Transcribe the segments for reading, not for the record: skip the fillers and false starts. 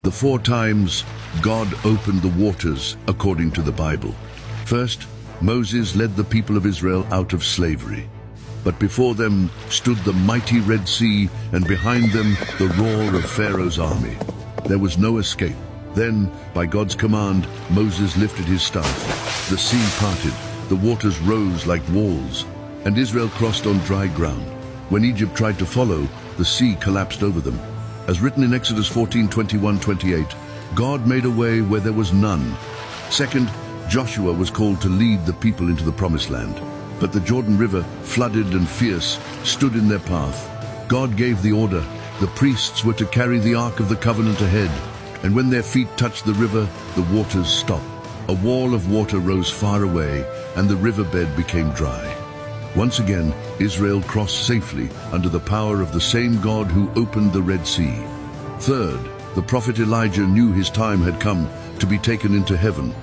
The 4 times God opened the waters according to the Bible. First, Moses led the people of Israel out of slavery. But before them stood the mighty Red Sea, and behind them the roar of Pharaoh's army. There was no escape. Then, by God's command, Moses lifted his staff. The sea parted, the waters rose like walls, and Israel crossed on dry ground. When Egypt tried to follow, the sea collapsed over them. As written in Exodus 14:21-28, God made a way where there was none. Second, Joshua was called to lead the people into the Promised Land. But the Jordan River, flooded and fierce, stood in their path. God gave the order. The priests were to carry the Ark of the Covenant ahead, and when their feet touched the river, the waters stopped. A wall of water rose far away, and the riverbed became dry. Once again, Israel crossed safely under the power of the same God who opened the Red Sea. Third, the prophet Elijah knew his time had come to be taken into heaven.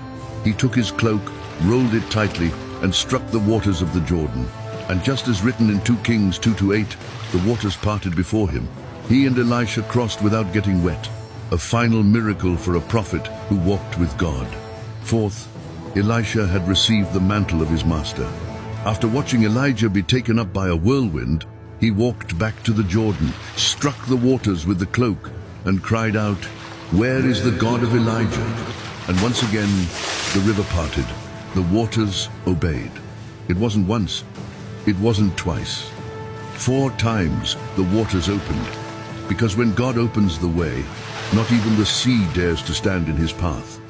He took his cloak, rolled it tightly, and struck the waters of the Jordan. And just as written in 2 Kings 2-8, the waters parted before him. He and Elisha crossed without getting wet, a final miracle for a prophet who walked with God. Fourth, Elisha had received the mantle of his master. After watching Elijah be taken up by a whirlwind, he walked back to the Jordan, struck the waters with the cloak, and cried out, "Where is the God of Elijah?" And once again, the river parted. The waters obeyed. It wasn't once, it wasn't twice. 4 times the waters opened, because when God opens the way, not even the sea dares to stand in his path.